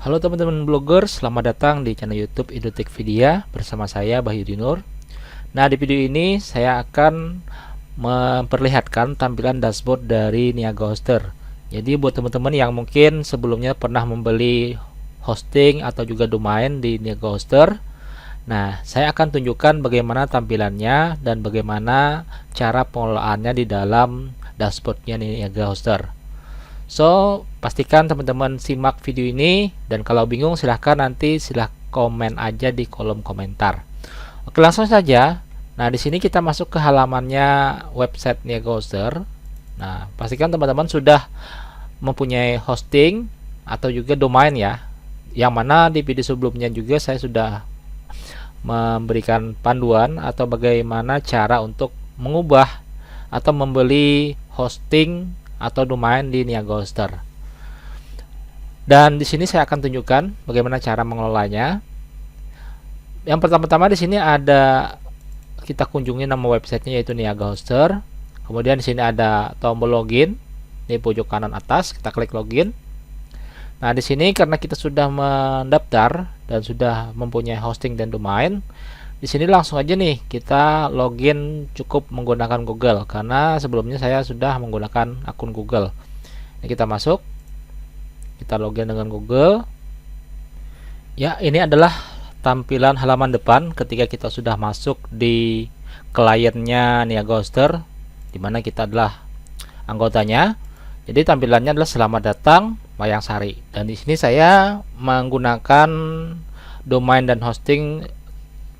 Halo teman-teman blogger, selamat datang di channel YouTube Indotekpedia bersama saya Bahyudi Nur. Nah, di video ini saya akan memperlihatkan tampilan dashboard dari Niaga Hoster. Jadi buat teman-teman yang mungkin sebelumnya pernah membeli hosting atau juga domain di Niaga Hoster, nah saya akan tunjukkan bagaimana tampilannya dan bagaimana cara pengelolaannya di dalam dashboardnya Niaga Hoster. So, pastikan teman-teman simak video ini, dan kalau bingung silahkan komen aja di kolom komentar. Oke, langsung saja. Nah, di sini kita masuk ke halamannya website Niaga Hoster. Nah, pastikan teman-teman sudah mempunyai hosting atau juga domain ya. Yang mana di video sebelumnya juga saya sudah memberikan panduan atau bagaimana cara untuk mengubah atau membeli hosting atau domain di Niaga Hoster. Dan di sini saya akan tunjukkan bagaimana cara mengelolanya. Yang pertama-tama di sini ada, kita kunjungi nama websitenya yaitu Niaga Hoster. Kemudian di sini ada tombol login di pojok kanan atas, kita klik login. Nah, di sini karena kita sudah mendaftar dan sudah mempunyai hosting dan domain, di sini langsung aja nih kita login cukup menggunakan Google, karena sebelumnya saya sudah menggunakan akun Google. Ini kita masuk, kita login dengan Google. Ya, ini adalah tampilan halaman depan ketika kita sudah masuk di kliennya Niaga Hoster, dimana kita adalah anggotanya. Jadi tampilannya adalah selamat datang Mayang Sari. Dan di sini saya menggunakan domain dan hosting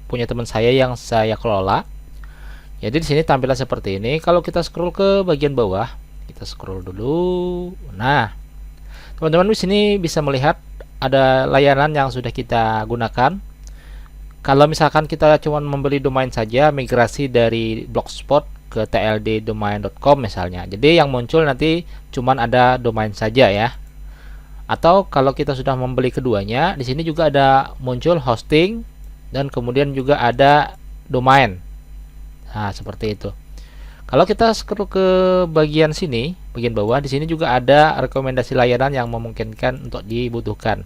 punya teman saya yang saya kelola. Jadi di sini tampilan seperti ini. Kalau kita scroll ke bagian bawah, kita scroll dulu. Nah, teman-teman di sini bisa melihat ada layanan yang sudah kita gunakan. Kalau misalkan kita cuma membeli domain saja, migrasi dari blogspot ke tlddomain.com misalnya. Jadi yang muncul nanti cuman ada domain saja ya. Atau kalau kita sudah membeli keduanya, di sini juga ada muncul hosting dan kemudian juga ada domain. Nah, seperti itu. Kalau kita scroll ke bagian sini, bagian bawah, di sini juga ada rekomendasi layanan yang memungkinkan untuk dibutuhkan.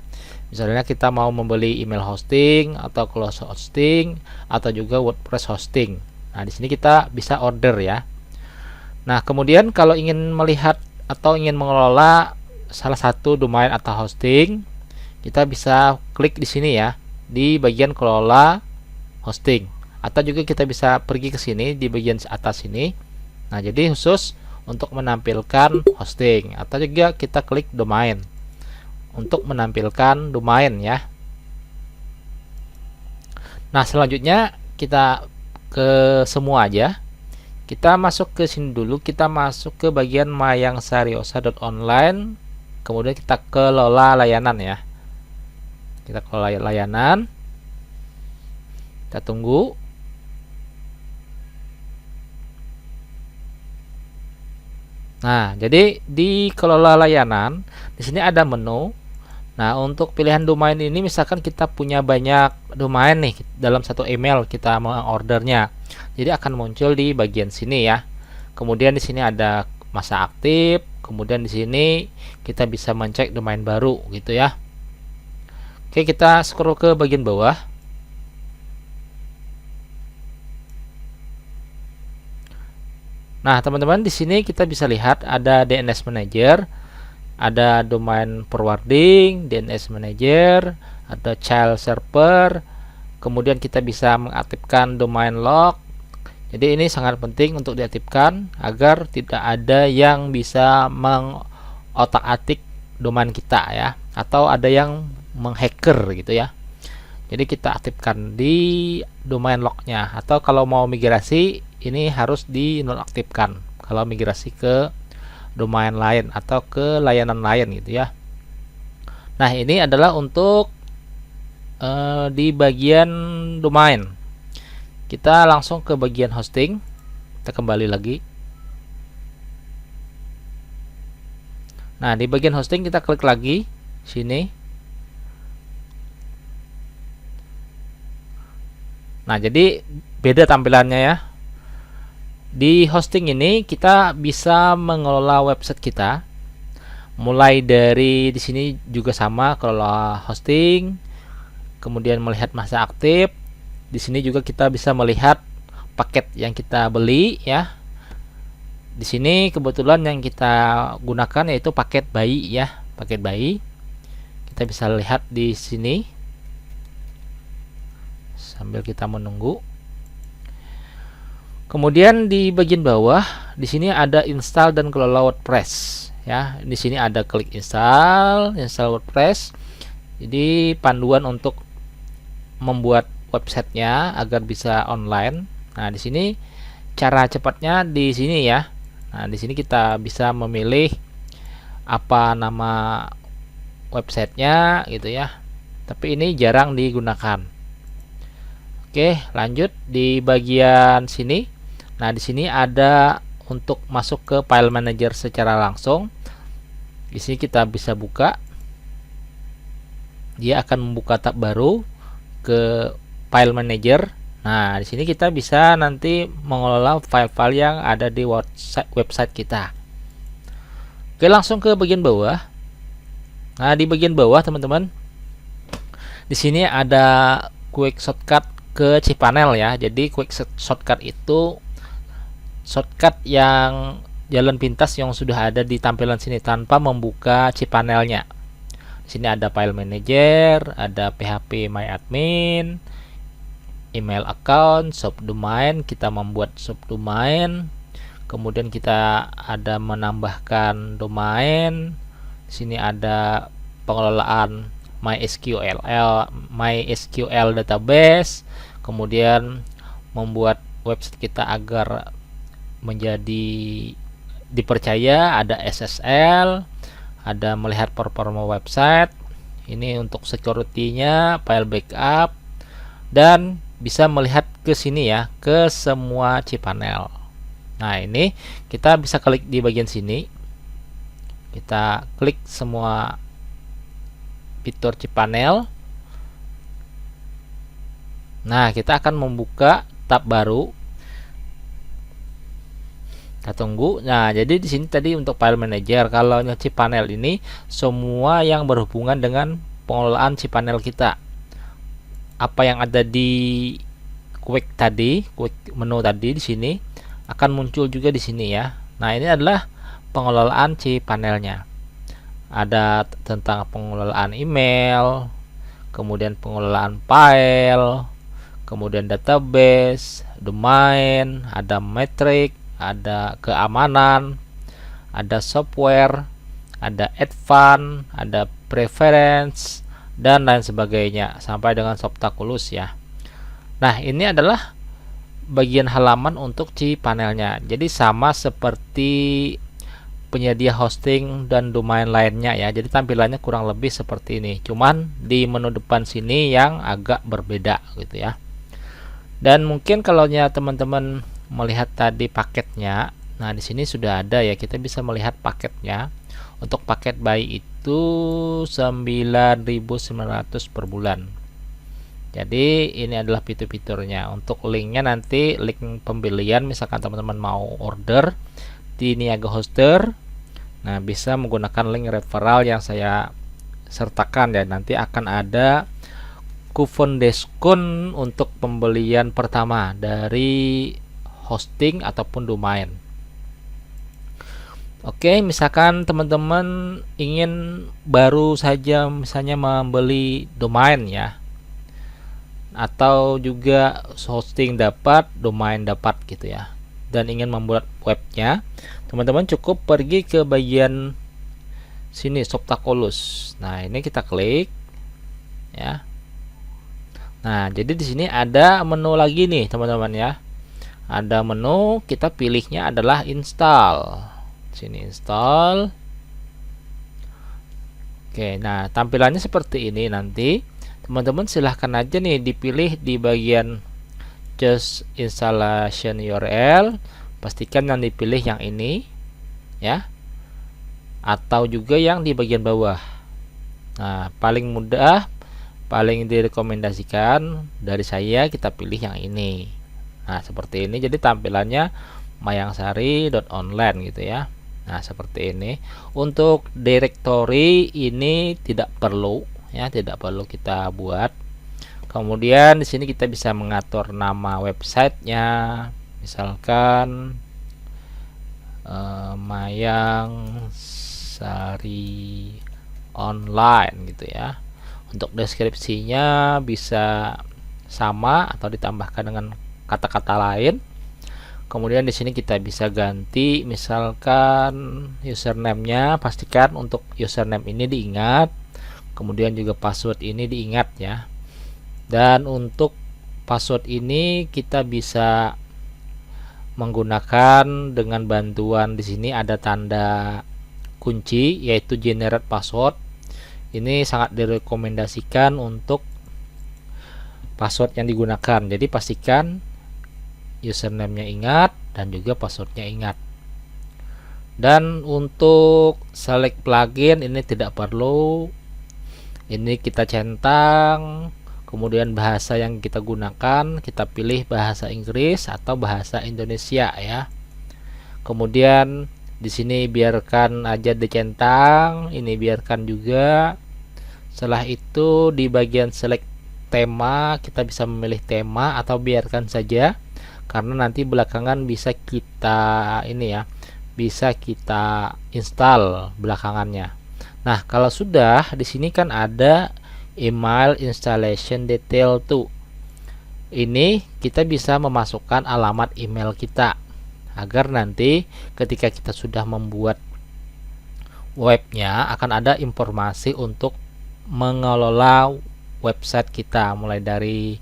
Misalnya kita mau membeli email hosting atau cloud hosting atau juga WordPress hosting. Nah, di sini kita bisa order ya. Nah, kemudian kalau ingin melihat atau ingin mengelola salah satu domain atau hosting, kita bisa klik di sini ya, di bagian kelola hosting, atau juga kita bisa pergi ke sini di bagian atas sini. Nah, jadi khusus untuk menampilkan hosting, atau juga kita klik domain untuk menampilkan domain ya. Nah, selanjutnya kita ke semua aja. Kita masuk ke sini dulu, kita masuk ke bagian mayangsariosa.online, kemudian kita kelola layanan ya. Kita kelola layanan, kita tunggu. Nah, jadi di kelola layanan di sini ada menu. Nah, untuk pilihan domain ini misalkan kita punya banyak domain nih dalam satu email, kita mau ordernya, jadi akan muncul di bagian sini ya. Kemudian di sini ada masa aktif, kemudian di sini kita bisa mencek domain baru gitu ya. Oke, kita scroll ke bagian bawah. Nah, teman-teman, di sini kita bisa lihat ada DNS Manager, ada domain forwarding, DNS Manager, ada child server, kemudian kita bisa mengaktifkan domain log. Jadi ini sangat penting untuk diaktifkan agar tidak ada yang bisa mengotak-atik domain kita ya, atau ada yang menghacker gitu ya. Jadi kita aktifkan di domain lognya, atau kalau mau migrasi ini harus dinonaktifkan kalau migrasi ke domain lain atau ke layanan lain gitu ya. Nah, ini adalah untuk di bagian domain. Kita langsung ke bagian hosting, kita kembali lagi. Nah, di bagian hosting kita klik lagi sini. Nah, jadi beda tampilannya ya. Di hosting ini kita bisa mengelola website kita, Mulai dari di sini juga sama, kelola hosting, kemudian melihat masa aktif. Di sini juga kita bisa melihat paket yang kita beli ya. Di sini kebetulan yang kita gunakan yaitu paket bayi ya, paket bayi. Kita bisa lihat di sini sambil kita menunggu. Kemudian di bagian bawah di sini ada install dan kelola WordPress ya. Di sini ada klik install WordPress. Jadi panduan untuk membuat websitenya agar bisa online. Nah, di sini cara cepatnya di sini ya. Nah, di sini kita bisa memilih apa nama websitenya gitu ya. Tapi ini jarang digunakan. Oke, lanjut di bagian sini. Nah, di sini ada untuk masuk ke file manager secara langsung. Di sini kita bisa buka. Dia akan membuka tab baru ke file manager. Nah, di sini kita bisa nanti mengelola file-file yang ada di website kita. Oke, langsung ke bagian bawah. Nah, di bagian bawah teman-teman, di sini ada quick shortcut ke cPanel ya. Jadi quick shortcut itu shortcut yang jalan pintas yang sudah ada di tampilan sini tanpa membuka cPanelnya. Di sini ada file manager, ada PHP my admin, email account, subdomain, kita membuat subdomain. Kemudian kita ada menambahkan domain. Di sini ada pengelolaan MySQL database. Kemudian membuat website kita agar menjadi dipercaya, ada SSL, ada melihat performa website. Ini untuk security-nya, file backup, dan bisa melihat ke sini ya, ke semua cPanel. Nah, ini kita bisa klik di bagian sini. Kita klik semua fitur cPanel. Nah, kita akan membuka tab baru. Kita tunggu. Nah, jadi di sini tadi untuk file manager, kalau cPanel ini semua yang berhubungan dengan pengelolaan cPanel kita. Apa yang ada di quick menu tadi di sini akan muncul juga di sini ya. Nah, ini adalah pengelolaan cPanelnya. Ada tentang pengelolaan email, kemudian pengelolaan file, kemudian database, domain, ada metrik, ada keamanan, ada software, ada advance, ada preference, dan lain sebagainya sampai dengan Softaculous ya. Nah, ini adalah bagian halaman untuk cPanelnya. Jadi sama seperti penyedia hosting dan domain lainnya ya. Jadi tampilannya kurang lebih seperti ini. Cuman di menu depan sini yang agak berbeda gitu ya. Dan mungkin kalau teman-teman melihat tadi paketnya, nah di sini sudah ada ya, kita bisa melihat paketnya. Untuk paket bayi itu 9.900 per bulan. Jadi ini adalah fitur-fiturnya. Untuk linknya nanti link pembelian, misalkan teman-teman mau order di Niaga Hoster, nah bisa menggunakan link referral yang saya sertakan ya. Nanti akan ada kupon diskon untuk pembelian pertama dari hosting ataupun domain. Oke, misalkan teman-teman ingin baru saja misalnya membeli domain ya, atau juga hosting dapat, domain dapat gitu ya, dan ingin membuat webnya, teman-teman cukup pergi ke bagian sini Softaculous. Nah, ini kita klik ya. Nah, jadi di sini ada menu lagi nih teman-teman ya. Ada menu, kita pilihnya adalah install. Sini install. Oke, nah tampilannya seperti ini nanti. Teman-teman silahkan aja nih dipilih di bagian choose installation URL. Pastikan yang dipilih yang ini ya. Atau juga yang di bagian bawah. Nah, paling mudah, paling direkomendasikan dari saya kita pilih yang ini. Nah, seperti ini jadi tampilannya mayangsari.online gitu ya. Nah, seperti ini. Untuk directory ini tidak perlu ya, tidak perlu kita buat. Kemudian di sini kita bisa mengatur nama websitenya, misalkan Mayang Sari Online gitu ya. Untuk deskripsinya bisa sama atau ditambahkan dengan kata-kata lain. Kemudian di sini kita bisa ganti, misalkan username-nya, pastikan untuk username ini diingat. Kemudian juga password ini diingat ya. Dan untuk password ini kita bisa menggunakan dengan bantuan, di sini ada tanda kunci yaitu generate password. Ini sangat direkomendasikan untuk password yang digunakan. Jadi pastikan username-nya ingat dan juga passwordnya ingat. Dan untuk select plugin ini tidak perlu. Ini kita centang, kemudian bahasa yang kita gunakan kita pilih bahasa Inggris atau bahasa Indonesia ya. Kemudian di sini biarkan aja dicentang, ini biarkan juga. Setelah itu di bagian select tema kita bisa memilih tema atau biarkan saja, karena nanti belakangan bisa kita ini ya, bisa kita install belakangannya. Nah, kalau sudah di sini kan ada email installation detail tuh. Ini kita bisa memasukkan alamat email kita agar nanti ketika kita sudah membuat webnya akan ada informasi untuk mengelola website kita, mulai dari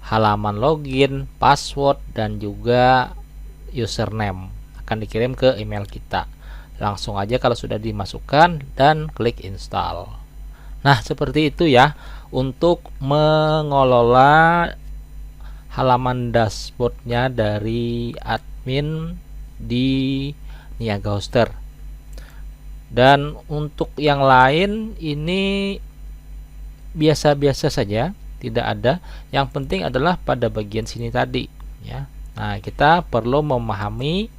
halaman login, password, dan juga username akan dikirim ke email kita. Langsung aja kalau sudah dimasukkan dan klik install. Nah, seperti itu ya untuk mengelola halaman dashboardnya dari admin di Niaga Hoster. Dan untuk yang lain ini biasa-biasa saja, tidak ada. Yang penting adalah pada bagian sini tadi ya. Nah, kita perlu memahami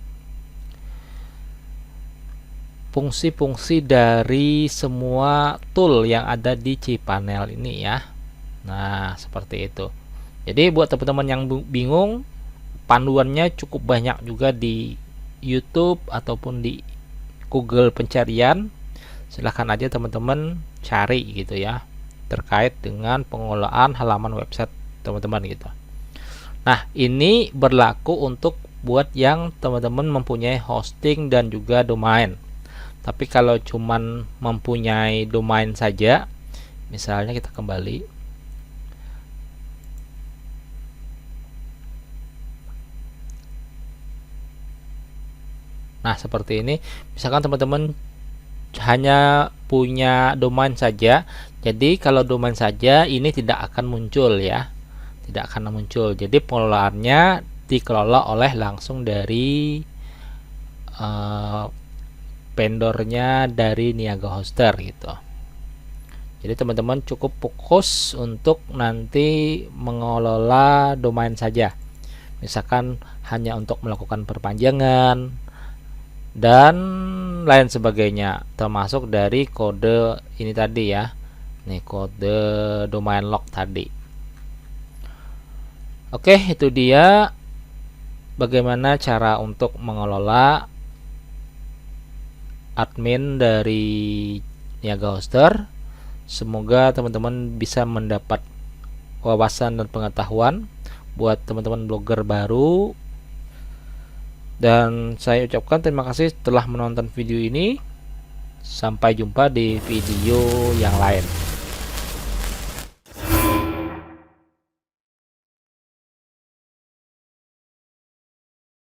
fungsi-fungsi dari semua tool yang ada di cPanel ini ya. Nah, seperti itu. Jadi buat teman-teman yang bingung, panduannya cukup banyak juga di YouTube ataupun di Google pencarian. Silahkan aja teman-teman cari gitu ya, terkait dengan pengelolaan halaman website teman-teman gitu. Nah, ini berlaku untuk buat yang teman-teman mempunyai hosting dan juga domain. Tapi kalau cuman mempunyai domain saja, misalnya kita kembali. Nah, seperti ini. Misalkan teman-teman hanya punya domain saja. Jadi kalau domain saja ini tidak akan muncul ya. Tidak akan muncul. Jadi pengelolaannya dikelola oleh langsung dari vendornya dari Niaga Hoster gitu. Jadi teman-teman cukup fokus untuk nanti mengelola domain saja. Misalkan hanya untuk melakukan perpanjangan dan lain sebagainya, termasuk dari kode ini tadi ya. Nih kode domain log tadi. Oke, itu dia bagaimana cara untuk mengelola admin dari Niaga Hoster. Semoga teman-teman bisa mendapat wawasan dan pengetahuan buat teman-teman blogger baru. Dan saya ucapkan terima kasih telah menonton video ini. Sampai jumpa di video yang lain.